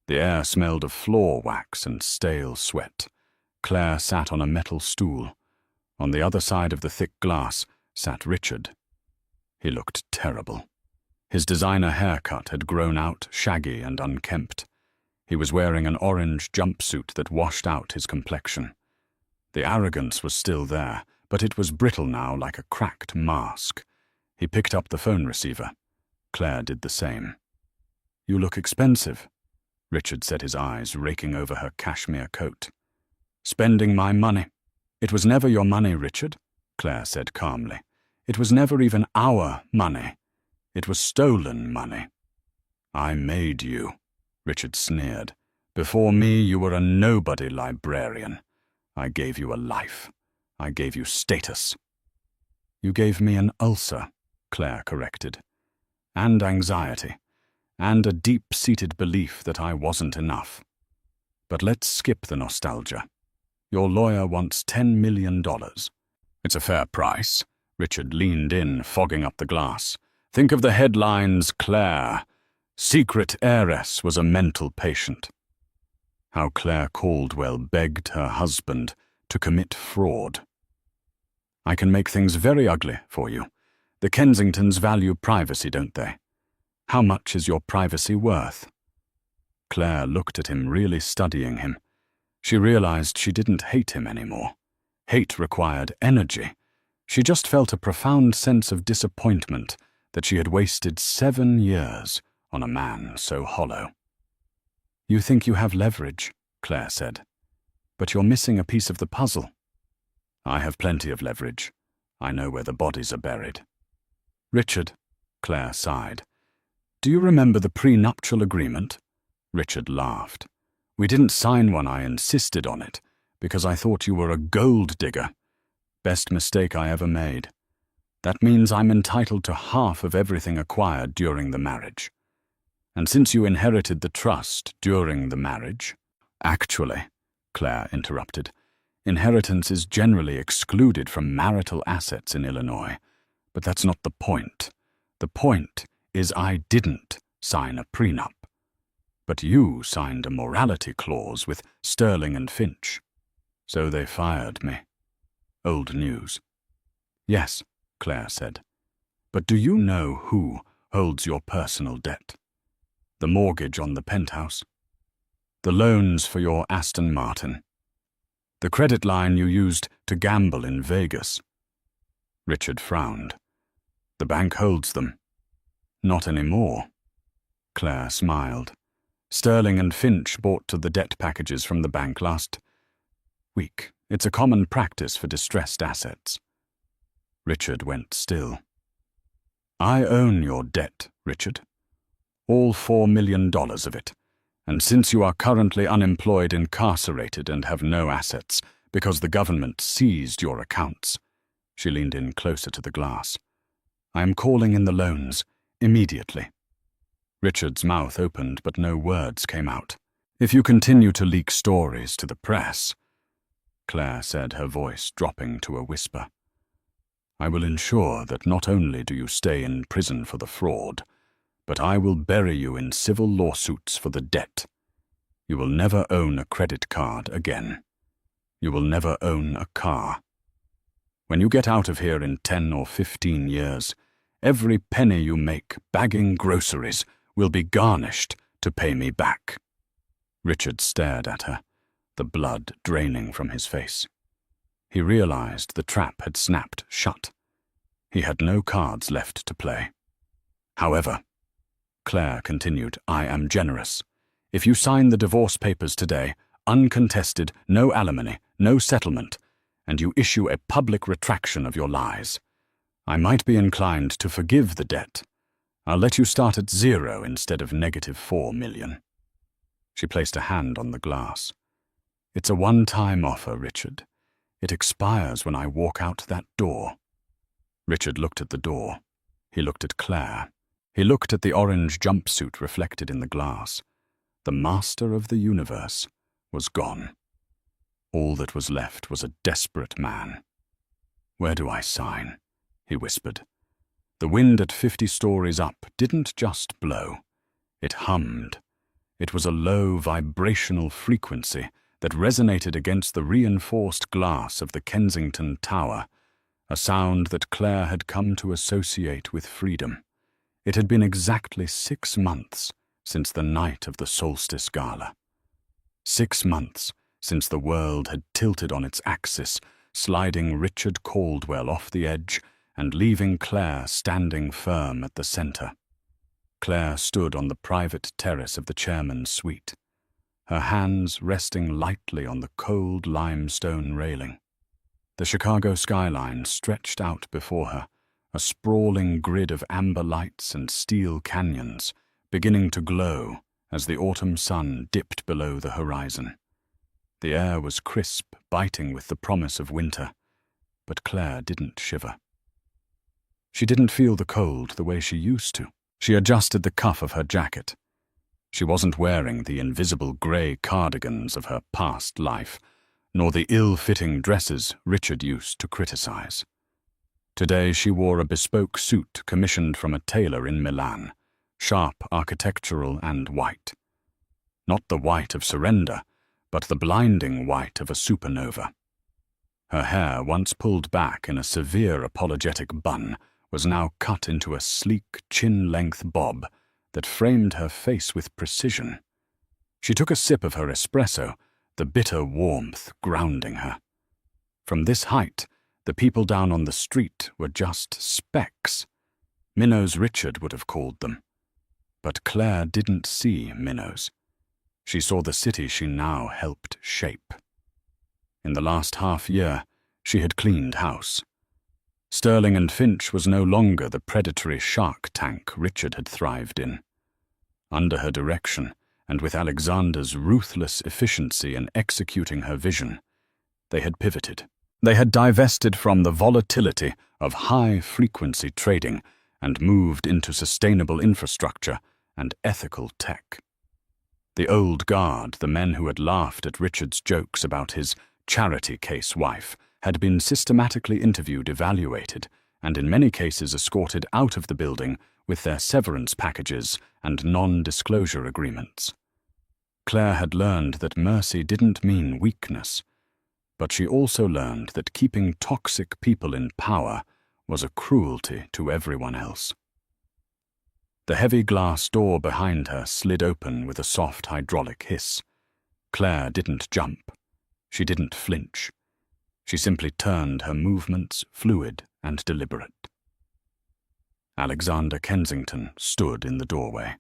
The air smelled of floor wax and stale sweat. Claire sat on a metal stool. On the other side of the thick glass sat Richard. He looked terrible. His designer haircut had grown out shaggy and unkempt. He was wearing an orange jumpsuit that washed out his complexion. The arrogance was still there, but it was brittle now like a cracked mask. He picked up the phone receiver. Claire did the same. "You look expensive," Richard said, his eyes raking over her cashmere coat. "Spending my money." "It was never your money, Richard," Claire said calmly. "It was never even our money. It was stolen money." "I made you," Richard sneered. "Before me, you were a nobody librarian. I gave you a life. I gave you status." "You gave me an ulcer," Claire corrected. "And anxiety. And a deep-seated belief that I wasn't enough. But let's skip the nostalgia. Your lawyer wants $10 million. It's a fair price." Richard leaned in, fogging up the glass. "Think of the headlines, Claire. Secret heiress was a mental patient." How Claire Caldwell begged her husband to commit fraud. "I can make things very ugly for you. The Kensingtons value privacy, don't they? How much is your privacy worth?" Claire looked at him, really studying him. She realized she didn't hate him anymore. Hate required energy. She just felt a profound sense of disappointment that she had wasted 7 years on a man so hollow. "You think you have leverage," Claire said. "But you're missing a piece of the puzzle." "I have plenty of leverage. I know where the bodies are buried." "Richard," Claire sighed. "Do you remember the prenuptial agreement?" Richard laughed. "We didn't sign one. I insisted on it, because I thought you were a gold digger. Best mistake I ever made. That means I'm entitled to half of everything acquired during the marriage. And since you inherited the trust during the marriage—" "Actually," Claire interrupted, "inheritance is generally excluded from marital assets in Illinois. But that's not the point. The point is I didn't sign a prenup. But you signed a morality clause with Sterling and Finch. So they fired me. Old news." "Yes," Claire said. "But do you know who holds your personal debt? The mortgage on the penthouse? The loans for your Aston Martin? The credit line you used to gamble in Vegas?" Richard frowned. "The bank holds them." "Not anymore." Claire smiled. "Sterling and Finch bought to the debt packages from the bank last week. It's a common practice for distressed assets." Richard went still. "I own your debt, Richard. All $4 million of it. And since you are currently unemployed, incarcerated, and have no assets because the government seized your accounts," she leaned in closer to the glass, "I am calling in the loans immediately." Richard's mouth opened, but no words came out. "If you continue to leak stories to the press," Claire said, her voice dropping to a whisper, "I will ensure that not only do you stay in prison for the fraud, but I will bury you in civil lawsuits for the debt. You will never own a credit card again. You will never own a car. When you get out of here in 10 or 15 years, every penny you make bagging groceries will be garnished to pay me back." Richard stared at her, the blood draining from his face. He realized the trap had snapped shut. He had no cards left to play. However, Claire continued, I am generous. If you sign the divorce papers today, uncontested, no alimony, no settlement, and you issue a public retraction of your lies, I might be inclined to forgive the debt. I'll let you start at 0 instead of -4 million. She placed a hand on the glass. It's a one-time offer, Richard. It expires when I walk out that door. Richard looked at the door. He looked at Claire. He looked at the orange jumpsuit reflected in the glass. The master of the universe was gone. All that was left was a desperate man. Where do I sign? He whispered. The wind at 50 stories up didn't just blow. It hummed. It was a low vibrational frequency that resonated against the reinforced glass of the Kensington Tower, a sound that Claire had come to associate with freedom. It had been exactly 6 months since the night of the solstice gala. 6 months since the world had tilted on its axis, sliding Richard Caldwell off the edge and leaving Claire standing firm at the center. Claire stood on the private terrace of the chairman's suite, her hands resting lightly on the cold limestone railing. The Chicago skyline stretched out before her, a sprawling grid of amber lights and steel canyons, beginning to glow as the autumn sun dipped below the horizon. The air was crisp, biting with the promise of winter, but Claire didn't shiver. She didn't feel the cold the way she used to. She adjusted the cuff of her jacket. She wasn't wearing the invisible grey cardigans of her past life, nor the ill-fitting dresses Richard used to criticize. Today she wore a bespoke suit commissioned from a tailor in Milan, sharp, architectural, and white. Not the white of surrender, but the blinding white of a supernova. Her hair, once pulled back in a severe apologetic bun, was now cut into a sleek, chin-length bob that framed her face with precision. She took a sip of her espresso, the bitter warmth grounding her. From this height, the people down on the street were just specks. Minnows Richard would have called them. But Claire didn't see minnows. She saw the city she now helped shape. In the last half-year, she had cleaned house. Sterling and Finch was no longer the predatory shark tank Richard had thrived in. Under her direction, and with Alexander's ruthless efficiency in executing her vision, they had pivoted. They had divested from the volatility of high-frequency trading and moved into sustainable infrastructure and ethical tech. The old guard, the men who had laughed at Richard's jokes about his charity case wife, had been systematically interviewed, evaluated, and in many cases escorted out of the building with their severance packages and non-disclosure agreements. Claire had learned that mercy didn't mean weakness, but she also learned that keeping toxic people in power was a cruelty to everyone else. The heavy glass door behind her slid open with a soft hydraulic hiss. Claire didn't jump. She didn't flinch. She simply turned, her movements fluid and deliberate. Alexander Kensington stood in the doorway.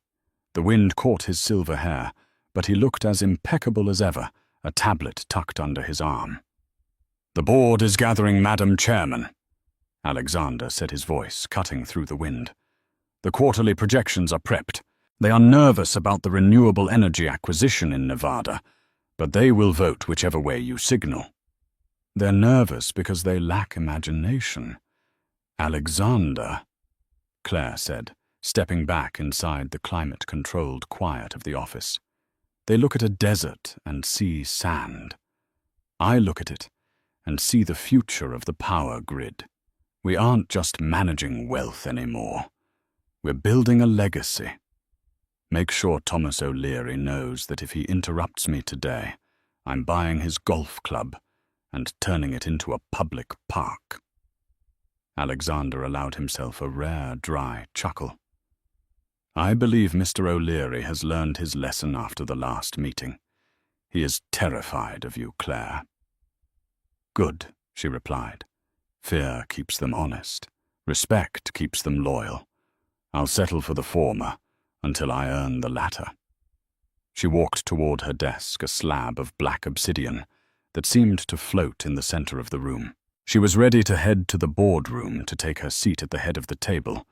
The wind caught his silver hair, but he looked as impeccable as ever, a tablet tucked under his arm. "The board is gathering, Madam Chairman," Alexander said, his voice cutting through the wind. "The quarterly projections are prepped. They are nervous about the renewable energy acquisition in Nevada, but they will vote whichever way you signal." "They're nervous because they lack imagination." "Alexander," Claire said, stepping back inside the climate-controlled quiet of the office. "They look at a desert and see sand. I look at it and see the future of the power grid. We aren't just managing wealth anymore. We're building a legacy. Make sure Thomas O'Leary knows that if he interrupts me today, I'm buying his golf club and turning it into a public park." Alexander allowed himself a rare, dry chuckle. "I believe Mr. O'Leary has learned his lesson after the last meeting. He is terrified of you, Claire." "Good," she replied. "Fear keeps them honest. Respect keeps them loyal. I'll settle for the former until I earn the latter. She walked toward her desk, a slab of black obsidian that seemed to float in the center of the room. She was ready to head to the boardroom to take her seat at the head of the table,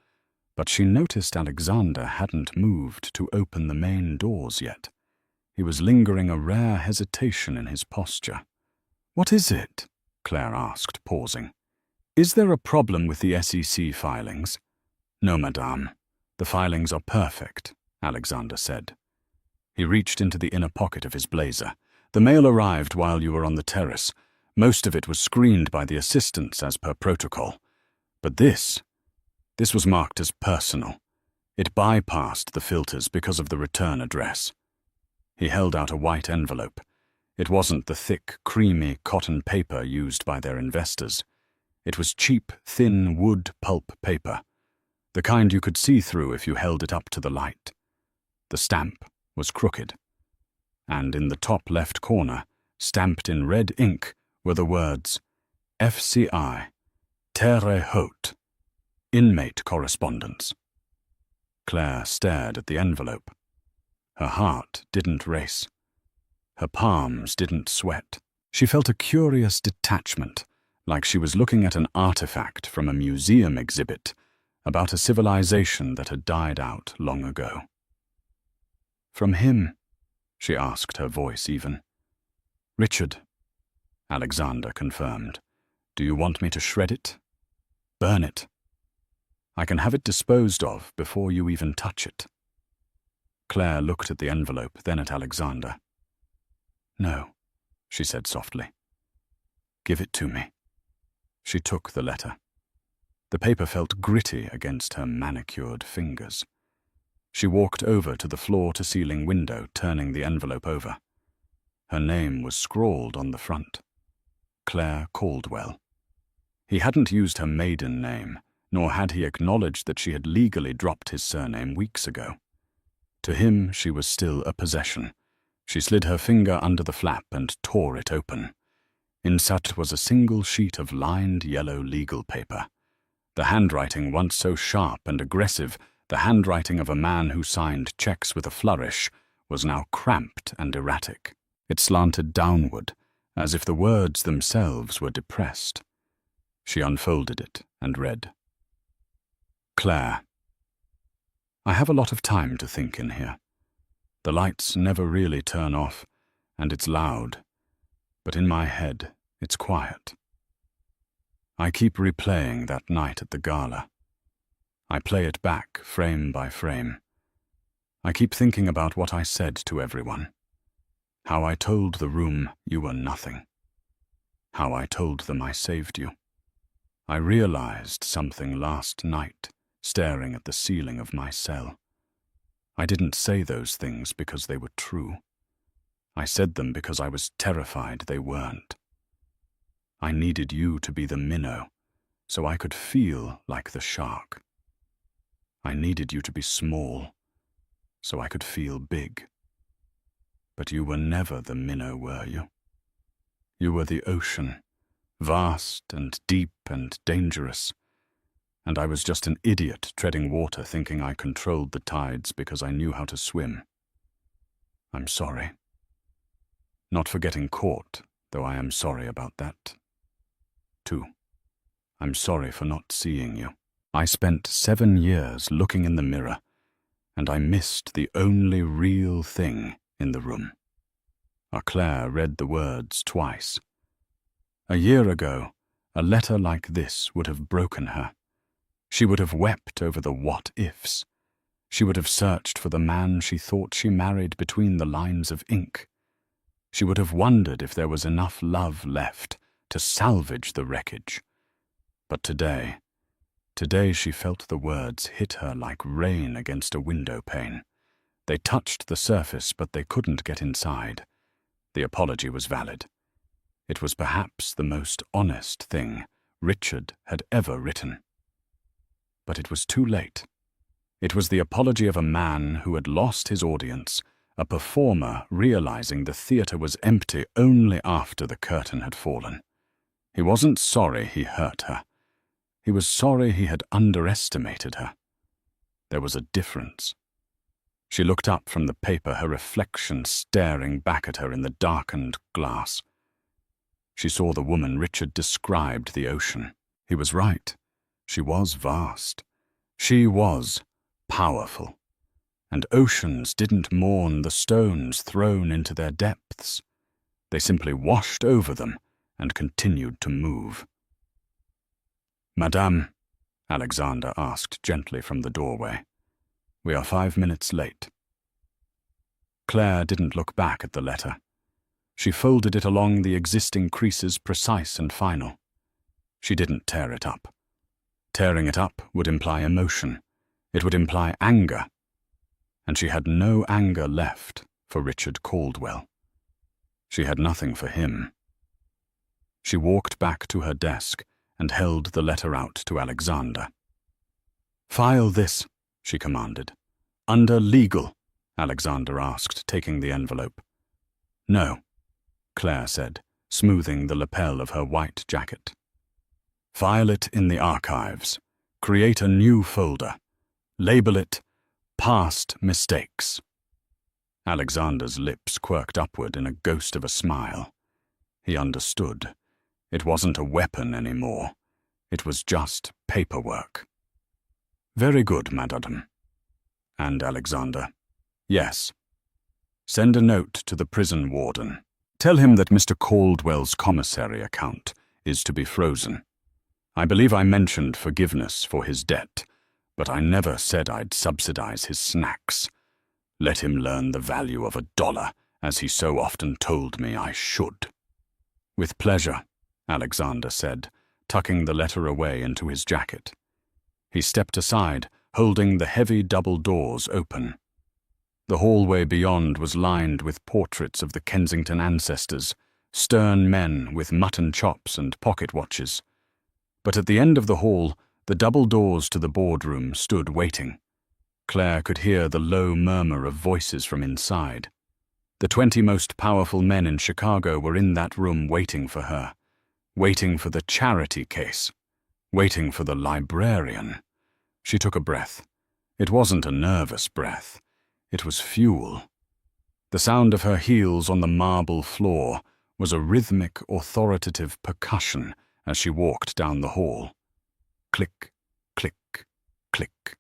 but she noticed Alexander hadn't moved to open the main doors yet. He was lingering a rare hesitation in his posture. "What is it?" Claire asked, pausing. "Is there a problem with the SEC filings?" "No, madame. The filings are perfect," Alexander said. He reached into the inner pocket of his blazer. "The mail arrived while you were on the terrace. Most of it was screened by the assistants as per protocol. But this was marked as personal. It bypassed the filters because of the return address." He held out a white envelope. It wasn't the thick, creamy cotton paper used by their investors. It was cheap, thin wood pulp paper, the kind you could see through if you held it up to the light. The stamp was crooked, and in the top left corner, stamped in red ink, were the words, FCI, Terre Haute, Inmate Correspondence. Claire stared at the envelope. Her heart didn't race. Her palms didn't sweat. She felt a curious detachment, like she was looking at an artifact from a museum exhibit about a civilization that had died out long ago. "From him?" she asked, her voice even. "Richard," Alexander confirmed. "Do you want me to shred it? Burn it? I can have it disposed of before you even touch it." Claire looked at the envelope, then at Alexander. "No," she said softly. "Give it to me." She took the letter. The paper felt gritty against her manicured fingers. She walked over to the floor-to-ceiling window, turning the envelope over. Her name was scrawled on the front. Claire Caldwell. He hadn't used her maiden name, nor had he acknowledged that she had legally dropped his surname weeks ago. To him, she was still a possession. She slid her finger under the flap and tore it open. Inside was a single sheet of lined yellow legal paper. The handwriting, once so sharp and aggressive, the handwriting of a man who signed checks with a flourish, was now cramped and erratic. It slanted downward, as if the words themselves were depressed. She unfolded it and read. Claire, I have a lot of time to think in here. The lights never really turn off, and it's loud, but in my head, it's quiet. I keep replaying that night at the Gala. I play it back, frame by frame. I keep thinking about what I said to everyone. How I told the room you were nothing. How I told them I saved you. I realized something last night, staring at the ceiling of my cell. I didn't say those things because they were true. I said them because I was terrified they weren't. I needed you to be the minnow, so I could feel like the shark. I needed you to be small, so I could feel big. But you were never the minnow, were you? You were the ocean, vast and deep and dangerous, and I was just an idiot treading water thinking I controlled the tides because I knew how to swim. I'm sorry. Not for getting caught, though I am sorry about that. 2. I'm sorry for not seeing you. I spent 7 years looking in the mirror, and I missed the only real thing in the room. Claire read the words twice. A year ago, a letter like this would have broken her. She would have wept over the what-ifs. She would have searched for the man she thought she married between the lines of ink. She would have wondered if there was enough love left to salvage the wreckage. But today she felt the words hit her like rain against a window pane. They touched the surface, but they couldn't get inside. The apology was valid. It was perhaps the most honest thing Richard had ever written. But it was too late. It was the apology of a man who had lost his audience, a performer realizing the theater was empty only after the curtain had fallen. He wasn't sorry he hurt her. He was sorry he had underestimated her. There was a difference. She looked up from the paper, her reflection staring back at her in the darkened glass. She saw the woman Richard described the ocean. He was right. She was vast. She was powerful. And oceans didn't mourn the stones thrown into their depths. They simply washed over them and continued to move. "Madame," Alexander asked gently from the doorway, "we are 5 minutes late." Claire didn't look back at the letter. She folded it along the existing creases, precise and final. She didn't tear it up. Tearing it up would imply emotion. It would imply anger. And she had no anger left for Richard Caldwell. She had nothing for him. She walked back to her desk and held the letter out to Alexander. "File this," she commanded. "Under legal?" Alexander asked, taking the envelope. "No," Claire said, smoothing the lapel of her white jacket. "File it in the archives. Create a new folder. Label it Past Mistakes." Alexander's lips quirked upward in a ghost of a smile. He understood. It wasn't a weapon anymore. It was just paperwork. "Very good, madame." And Alexander, "Yes. Send a note to the prison warden. Tell him that Mr. Caldwell's commissary account is to be frozen. I believe I mentioned forgiveness for his debt, but I never said I'd subsidize his snacks. Let him learn the value of $1, as he so often told me I should." "With pleasure," Alexander said, tucking the letter away into his jacket. He stepped aside, holding the heavy double doors open. The hallway beyond was lined with portraits of the Kensington ancestors, stern men with mutton chops and pocket watches. But at the end of the hall, the double doors to the boardroom stood waiting. Claire could hear the low murmur of voices from inside. The 20 most powerful men in Chicago were in that room waiting for her, waiting for the charity case, waiting for the librarian. She took a breath. It wasn't a nervous breath. It was fuel. The sound of her heels on the marble floor was a rhythmic, authoritative percussion as she walked down the hall. Click, click, click.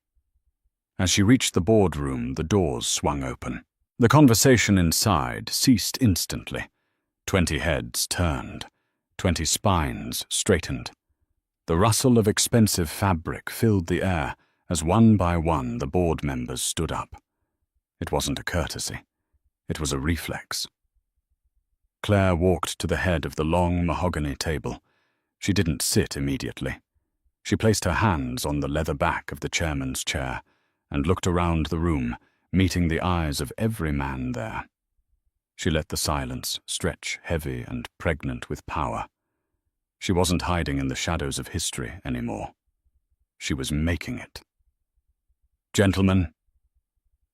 As she reached the boardroom, the doors swung open. The conversation inside ceased instantly. 20 heads turned. 20 spines straightened. The rustle of expensive fabric filled the air as one by one the board members stood up. It wasn't a courtesy. It was a reflex. Claire walked to the head of the long mahogany table. She didn't sit immediately. She placed her hands on the leather back of the chairman's chair and looked around the room, meeting the eyes of every man there. She let the silence stretch heavy and pregnant with power. She wasn't hiding in the shadows of history anymore. She was making it. "Gentlemen,"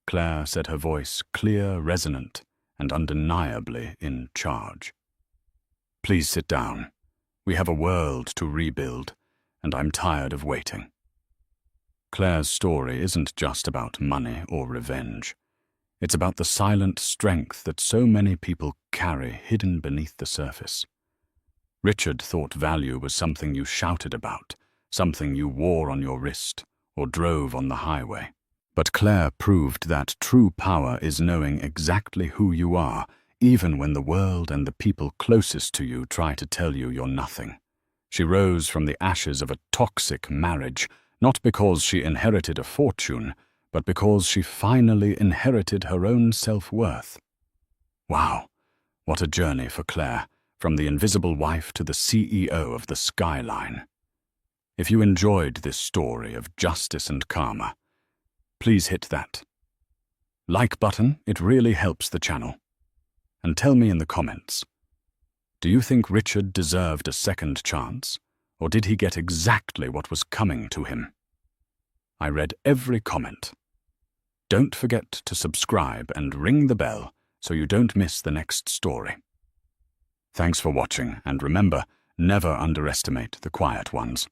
Claire said, her voice clear, resonant, and undeniably in charge. "Please sit down. We have a world to rebuild, and I'm tired of waiting." Claire's story isn't just about money or revenge. It's about the silent strength that so many people carry hidden beneath the surface. Richard thought value was something you shouted about, something you wore on your wrist or drove on the highway. But Claire proved that true power is knowing exactly who you are, even when the world and the people closest to you try to tell you you're nothing. She rose from the ashes of a toxic marriage, not because she inherited a fortune, but because she finally inherited her own self-worth. Wow, what a journey for Claire, from the invisible wife to the CEO of the Skyline. If you enjoyed this story of justice and karma, please hit that like button. It really helps the channel. And tell me in the comments, do you think Richard deserved a second chance, or did he get exactly what was coming to him? I read every comment. Don't forget to subscribe and ring the bell so you don't miss the next story. Thanks for watching, and remember, never underestimate the quiet ones.